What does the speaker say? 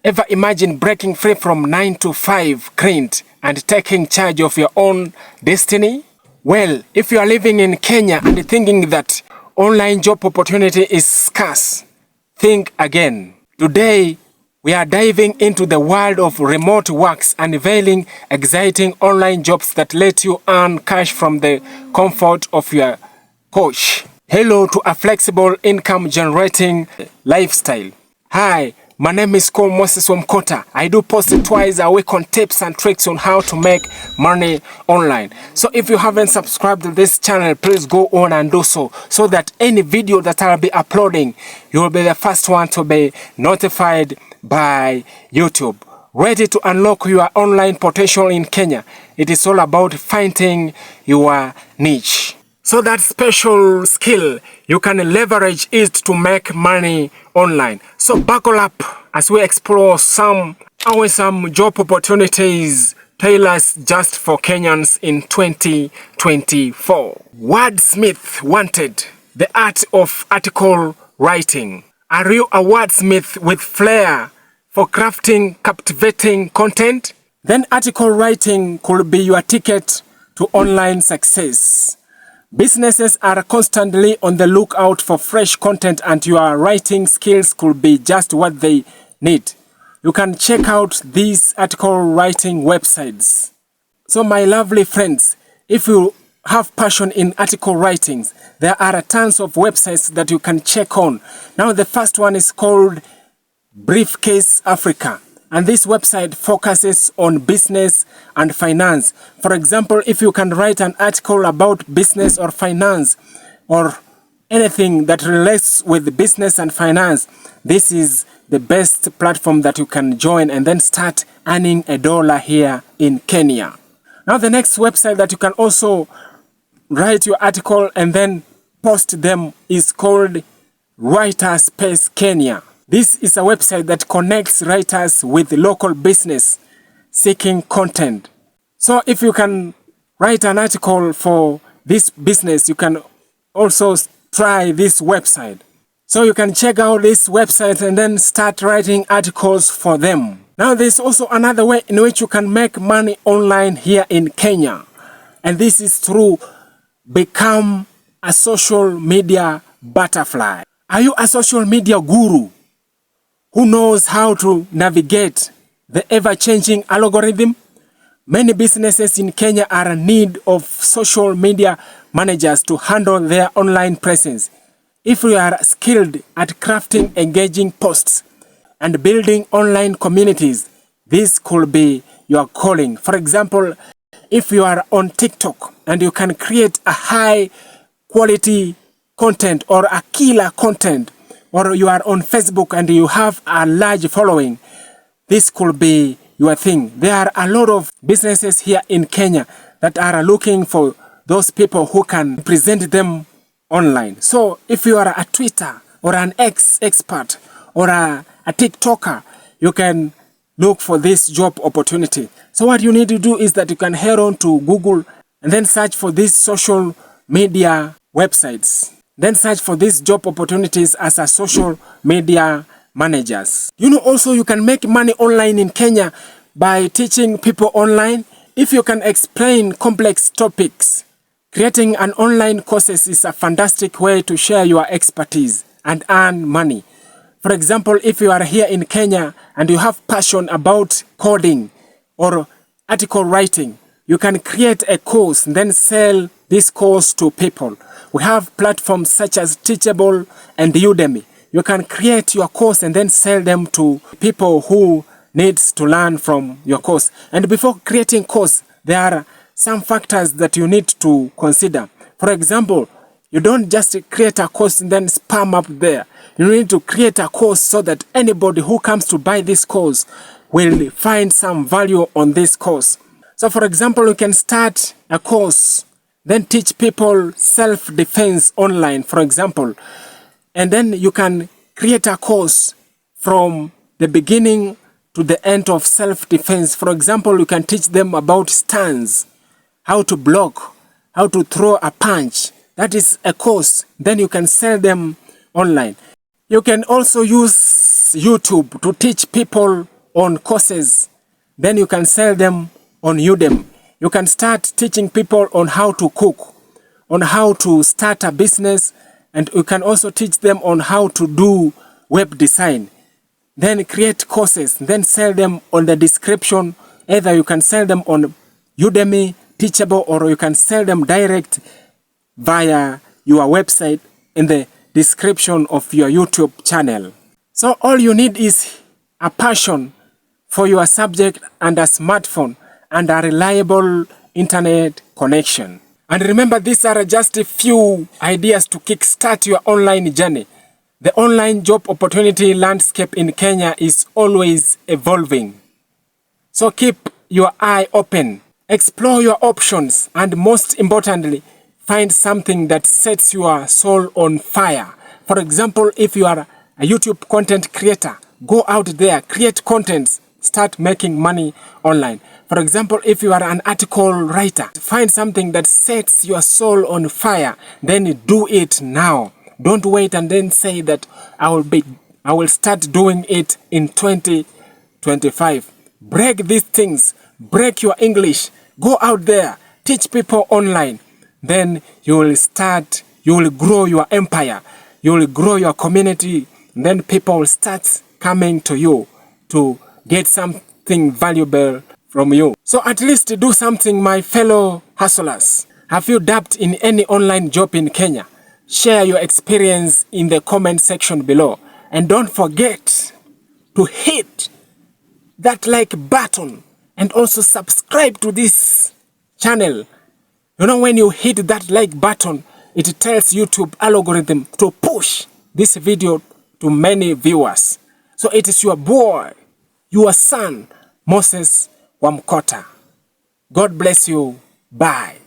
Ever imagine breaking free from 9 to 5 grind and taking charge of your own destiny? Well, if you are living in Kenya and thinking that online job opportunity is scarce, think again. Today, we are diving into the world of remote works, unveiling exciting online jobs that let you earn cash from the comfort of your couch. Hello to a flexible income generating lifestyle. Hi, my name is Cole Moses Wamkota. I do post twice a week on tips and tricks on how to make money online. So if you haven't subscribed to this channel, please go on and do so that any video that I'll be uploading, you will be the first one to be notified by YouTube. Ready to unlock your online potential in Kenya? It is all about finding your niche. So that special skill you can leverage it to make money online. So buckle up as we explore some awesome job opportunities tailored just for Kenyans in 2024. Wordsmith wanted, the art of article writing. Are you a wordsmith with flair for crafting captivating content? Then article writing could be your ticket to online success. Businesses are constantly on the lookout for fresh content, and your writing skills could be just what they need. You can check out these article writing websites. So my lovely friends, if you have passion in article writing, there are tons of websites that you can check on. Now the first one is called Briefcase Africa. And this website focuses on business and finance. For example, if you can write an article about business or finance or anything that relates with business and finance, this is the best platform that you can join and then start earning $1 here in Kenya. Now the next website that you can also write your article and then post them is called Writerspace Kenya. This is a website that connects writers with local business seeking content. So if you can write an article for this business, you can also try this website. So you can check out this website and then start writing articles for them. Now there's also another way in which you can make money online here in Kenya. And this is through become a social media butterfly. Are you a social media guru who knows how to navigate the ever-changing algorithm? Many businesses in Kenya are in need of social media managers to handle their online presence. If you are skilled at crafting engaging posts and building online communities, this could be your calling. For example, if you are on TikTok and you can create a high-quality content or a killer content, or you are on Facebook and you have a large following, this could be your thing. There are a lot of businesses here in Kenya that are looking for those people who can present them online. So if you are a Twitter or an X expert or a TikToker, you can look for this job opportunity. So what you need to do is that you can head on to Google and then search for these social media websites. Then search for these job opportunities as a social media managers. You know, also you can make money online in Kenya by teaching people online. If you can explain complex topics, creating an online courses is a fantastic way to share your expertise and earn money. For example, if you are here in Kenya and you have passion about coding or article writing, you can create a course and then sell this course to people. We have platforms such as Teachable and Udemy. You can create your course and then sell them to people who needs to learn from your course. And before creating course, there are some factors that you need to consider. For example, you don't just create a course and then spam up there. You need to create a course so that anybody who comes to buy this course will find some value on this course. So for example, you can start a course, then teach people self-defense online, for example. And then you can create a course from the beginning to the end of self-defense. For example, you can teach them about stance, how to block, how to throw a punch. That is a course. Then you can sell them online. You can also use YouTube to teach people on courses. Then you can sell them on Udemy. You can start teaching people on how to cook, on how to start a business, and you can also teach them on how to do web design. Then create courses, then sell them on the description. Either you can sell them on Udemy, Teachable, or you can sell them direct via your website in the description of your YouTube channel. So all you need is a passion for your subject and a smartphone and a reliable internet connection. And remember, these are just a few ideas to kickstart your online journey. The online job opportunity landscape in Kenya is always evolving. So keep your eye open, explore your options, and most importantly, find something that sets your soul on fire. For example, if you are a YouTube content creator, go out there, create contents, start making money online. For example, if you are an article writer, find something that sets your soul on fire, then do it now. Don't wait and then say that I will start doing it in 2025. Break these things, break your English, go out there, teach people online. Then you will grow your empire, you will grow your community, and then people will start coming to you to get something valuable from you. So at least do something, my fellow hustlers. Have you dabbed in any online job in Kenya? Share your experience in the comment section below. And don't forget to hit that like button and also subscribe to this channel. You know, when you hit that like button, it tells YouTube algorithm to push this video to many viewers. So it is your boy, your son, Moses Wamkota. God bless you. Bye.